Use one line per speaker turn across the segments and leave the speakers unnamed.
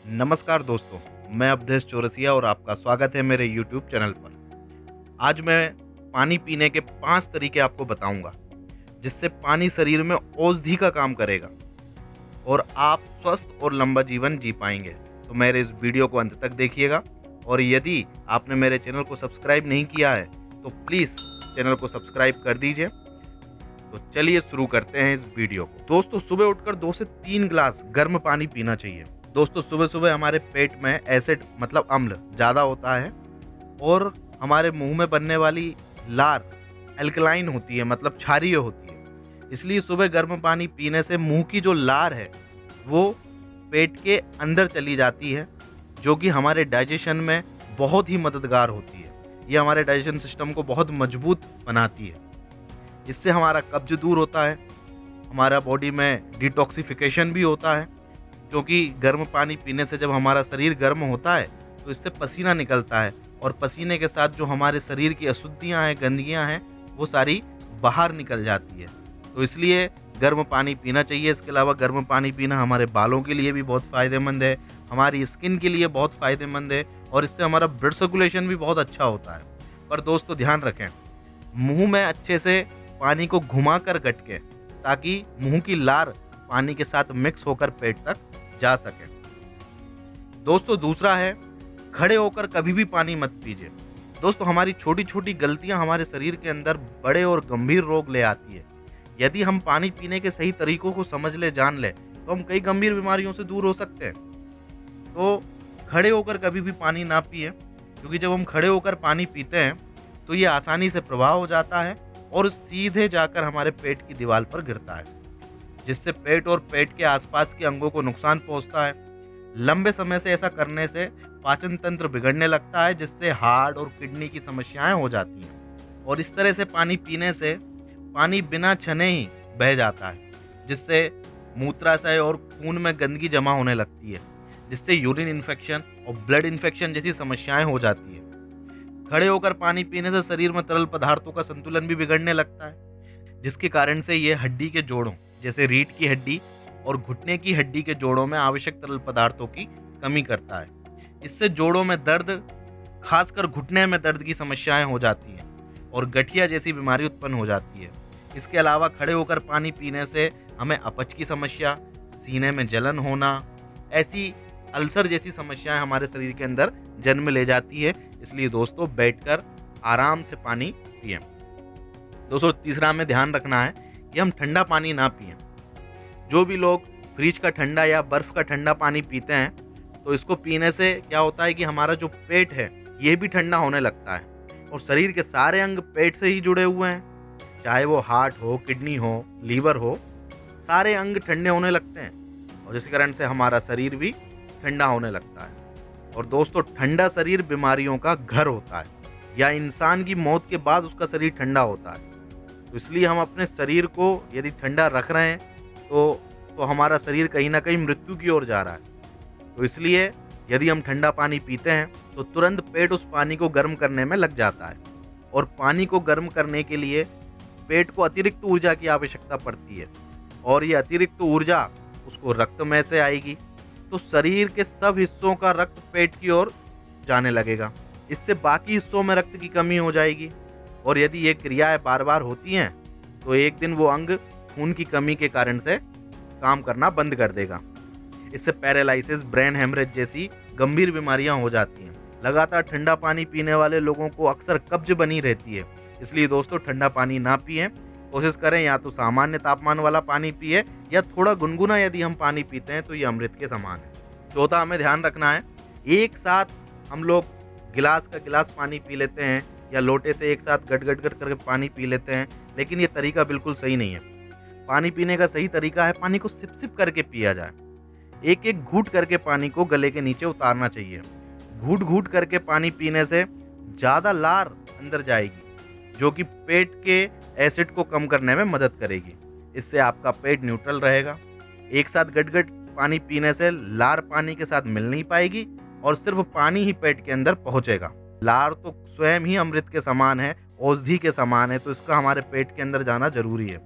नमस्कार दोस्तों, मैं अवधेश चौरसिया और आपका स्वागत है मेरे यूट्यूब चैनल पर। आज मैं पानी पीने के 5 तरीके आपको बताऊंगा, जिससे पानी शरीर में औषधि का काम करेगा और आप स्वस्थ और लंबा जीवन जी पाएंगे। तो मेरे इस वीडियो को अंत तक देखिएगा और यदि आपने मेरे चैनल को सब्सक्राइब नहीं किया है तो प्लीज़ चैनल को सब्सक्राइब कर दीजिए। तो चलिए शुरू करते हैं इस वीडियो को। दोस्तों, सुबह उठकर 2 से 3 गिलास गर्म पानी पीना चाहिए। दोस्तों, सुबह सुबह हमारे पेट में एसिड मतलब अम्ल ज़्यादा होता है और हमारे मुंह में बनने वाली लार एल्कलाइन होती है, मतलब क्षारीय होती है। इसलिए सुबह गर्म पानी पीने से मुंह की जो लार है वो पेट के अंदर चली जाती है, जो कि हमारे डाइजेशन में बहुत ही मददगार होती है। ये हमारे डाइजेशन सिस्टम को बहुत मजबूत बनाती है। इससे हमारा कब्ज दूर होता है, हमारा बॉडी में डिटॉक्सिफिकेशन भी होता है, क्योंकि गर्म पानी पीने से जब हमारा शरीर गर्म होता है तो इससे पसीना निकलता है और पसीने के साथ जो हमारे शरीर की अशुद्धियां हैं, गंदगियां हैं, वो सारी बाहर निकल जाती है। तो इसलिए गर्म पानी पीना चाहिए। इसके अलावा गर्म पानी पीना हमारे बालों के लिए भी बहुत फ़ायदेमंद है, हमारी स्किन के लिए बहुत फ़ायदेमंद है और इससे हमारा ब्लड सर्कुलेशन भी बहुत अच्छा होता है। पर दोस्तों ध्यान रखें, मुंह में अच्छे से पानी को घुमा कर गटके, ताकि मुंह की लार पानी के साथ मिक्स होकर पेट तक जा सके। दोस्तों, दूसरा है खड़े होकर कभी भी पानी मत पीजिए। दोस्तों, हमारी छोटी छोटी गलतियां हमारे शरीर के अंदर बड़े और गंभीर रोग ले आती है। यदि हम पानी पीने के सही तरीकों को समझ ले, जान ले, तो हम कई गंभीर बीमारियों से दूर हो सकते हैं। तो खड़े होकर कभी भी पानी ना पिए, क्योंकि जब हम खड़े होकर पानी पीते हैं तो ये आसानी से प्रवाह हो जाता है और सीधे जाकर हमारे पेट की दीवार पर गिरता है, जिससे पेट और पेट के आसपास के अंगों को नुकसान पहुंचता है। लंबे समय से ऐसा करने से पाचन तंत्र बिगड़ने लगता है, जिससे हार्ट और किडनी की समस्याएं हो जाती हैं। और इस तरह से पानी पीने से पानी बिना छने ही बह जाता है, जिससे मूत्राशय और खून में गंदगी जमा होने लगती है, जिससे यूरिन इन्फेक्शन और ब्लड इन्फेक्शन जैसी समस्याएं हो जाती है। खड़े होकर पानी पीने से शरीर में तरल पदार्थों का संतुलन भी बिगड़ने लगता है, जिसके कारण से ये हड्डी के जोड़ों जैसे रीढ़ की हड्डी और घुटने की हड्डी के जोड़ों में आवश्यक तरल पदार्थों की कमी करता है। इससे जोड़ों में दर्द, खासकर घुटने में दर्द की समस्याएं हो जाती हैं और गठिया जैसी बीमारी उत्पन्न हो जाती है। इसके अलावा खड़े होकर पानी पीने से हमें अपच की समस्या, सीने में जलन होना, ऐसी अल्सर जैसी समस्याएं हमारे शरीर के अंदर जन्म ले जाती है। इसलिए दोस्तों, बैठकर आराम से पानी पिएं। दोस्तों, तीसरा हमें ध्यान रखना है कि हम ठंडा पानी ना पिएं। जो भी लोग फ्रिज का ठंडा या बर्फ़ का ठंडा पानी पीते हैं, तो इसको पीने से क्या होता है कि हमारा जो पेट है ये भी ठंडा होने लगता है और शरीर के सारे अंग पेट से ही जुड़े हुए हैं, चाहे वो हार्ट हो, किडनी हो, लीवर हो, सारे अंग ठंडे होने लगते हैं और जिसके कारण से हमारा शरीर भी ठंडा होने लगता है। और दोस्तों, ठंडा शरीर बीमारियों का घर होता है, या इंसान की मौत के बाद उसका शरीर ठंडा होता है। तो इसलिए हम अपने शरीर को यदि ठंडा रख रहे हैं तो हमारा शरीर कहीं ना कहीं मृत्यु की ओर जा रहा है। तो इसलिए यदि हम ठंडा पानी पीते हैं तो तुरंत पेट उस पानी को गर्म करने में लग जाता है और पानी को गर्म करने के लिए पेट को अतिरिक्त ऊर्जा की आवश्यकता पड़ती है और ये अतिरिक्त ऊर्जा उसको रक्त में से आएगी, तो शरीर के सब हिस्सों का रक्त पेट की ओर जाने लगेगा। इससे बाकी हिस्सों में रक्त की कमी हो जाएगी और यदि ये क्रियाएं बार बार होती हैं तो एक दिन वो अंग खून की कमी के कारण से काम करना बंद कर देगा। इससे पैरालिसिस, ब्रेन हेमरेज जैसी गंभीर बीमारियां हो जाती हैं। लगातार ठंडा पानी पीने वाले लोगों को अक्सर कब्ज बनी रहती है। इसलिए दोस्तों, ठंडा पानी ना पिएं। कोशिश करें या तो सामान्य तापमान वाला पानी पिए या थोड़ा गुनगुना यदि हम पानी पीते हैं तो ये अमृत के समान है। चौथा हमें ध्यान रखना है, एक साथ हम लोग गिलास का गिलास पानी पी लेते हैं या लोटे से एक साथ गट गट गट करके पानी पी लेते हैं, लेकिन ये तरीका बिल्कुल सही नहीं है। पानी पीने का सही तरीका है पानी को सिप सिप करके पिया जाए। एक एक घूंट करके पानी को गले के नीचे उतारना चाहिए। घूंट घूंट करके पानी पीने से ज़्यादा लार अंदर जाएगी, जो कि पेट के एसिड को कम करने में मदद करेगी। इससे आपका पेट न्यूट्रल रहेगा। एक साथ गट गट पानी पीने से लार पानी के साथ मिल नहीं पाएगी और सिर्फ पानी ही पेट के अंदर पहुंचेगा। लार तो स्वयं ही अमृत के समान है, औषधि के समान है, तो इसका हमारे पेट के अंदर जाना जरूरी है।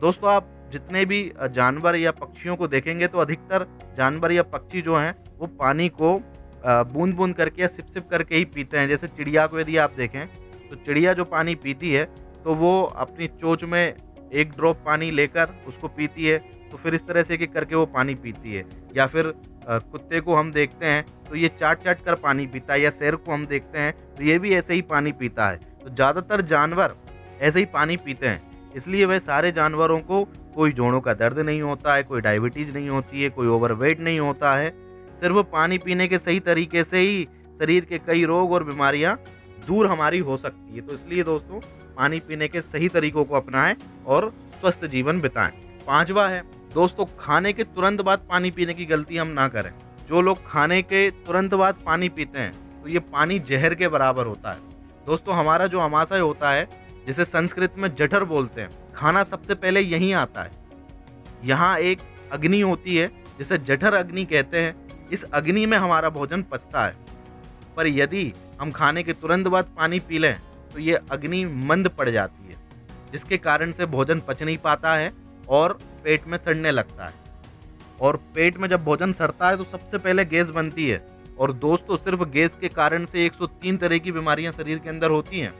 दोस्तों, आप जितने भी जानवर या पक्षियों को देखेंगे तो अधिकतर जानवर या पक्षी जो हैं वो पानी को बूंद बूंद करके या सिप सिप करके ही पीते हैं। जैसे चिड़िया को यदि आप देखें तो चिड़िया जो पानी पीती है तो वो अपनी चोंच में एक ड्रॉप पानी लेकर उसको पीती है, तो फिर इस तरह से एक-एक करके वो पानी पीती है। या फिर कुत्ते को हम देखते हैं तो ये चाट-चाट कर पानी पीता है, या शेर को हम देखते हैं तो ये भी ऐसे ही पानी पीता है। तो ज़्यादातर जानवर ऐसे ही पानी पीते हैं, इसलिए वह सारे जानवरों को कोई जोड़ों का दर्द नहीं होता है, कोई डायबिटीज़ नहीं होती है, कोई ओवरवेट नहीं होता है। सिर्फ पानी पीने के सही तरीके से ही शरीर के कई रोग और बीमारियाँ दूर हमारी हो सकती है। तो इसलिए दोस्तों, पानी पीने के सही तरीकों को अपनाएं और स्वस्थ जीवन बिताएं। 5वां है दोस्तों, खाने के तुरंत बाद पानी पीने की गलती हम ना करें। जो लोग खाने के तुरंत बाद पानी पीते हैं तो ये पानी जहर के बराबर होता है। दोस्तों, हमारा जो आमाशय होता है, जिसे संस्कृत में जठर बोलते हैं, खाना सबसे पहले यहीं आता है। यहाँ एक अग्नि होती है जिसे जठर अग्नि कहते हैं। इस अग्नि में हमारा भोजन पचता है, पर यदि हम खाने के तुरंत बाद पानी पी लें तो ये अग्नि मंद पड़ जाती है, जिसके कारण से भोजन पच नहीं पाता है और पेट में सड़ने लगता है। और पेट में जब भोजन सड़ता है तो सबसे पहले गैस बनती है। और दोस्तों, सिर्फ गैस के कारण से 103 तरह की बीमारियां शरीर के अंदर होती हैं,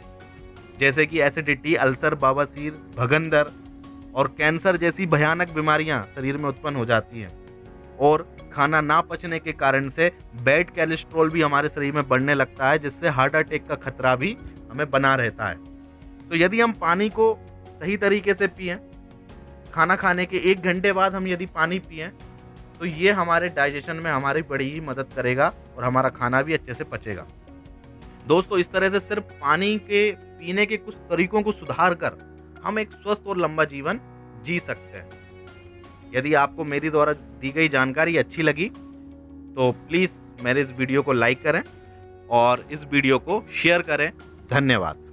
जैसे कि एसिडिटी, अल्सर, बवासीर, भगंदर और कैंसर जैसी भयानक बीमारियां शरीर में उत्पन्न हो जाती हैं। और खाना ना पचने के कारण से बैड कोलेस्ट्रॉल भी हमारे शरीर में बढ़ने लगता है, जिससे हार्ट अटैक का खतरा भी हमें बना रहता है। तो यदि हम पानी को सही तरीके से पिएं, खाना खाने के 1 घंटे बाद हम यदि पानी पिएं तो ये हमारे डाइजेशन में हमारी बड़ी ही मदद करेगा और हमारा खाना भी अच्छे से पचेगा। दोस्तों, इस तरह से सिर्फ पानी के पीने के कुछ तरीकों को सुधार कर हम एक स्वस्थ और लंबा जीवन जी सकते हैं। यदि आपको मेरी द्वारा दी गई जानकारी अच्छी लगी तो प्लीज़ मेरे इस वीडियो को लाइक करें और इस वीडियो को शेयर करें। धन्यवाद।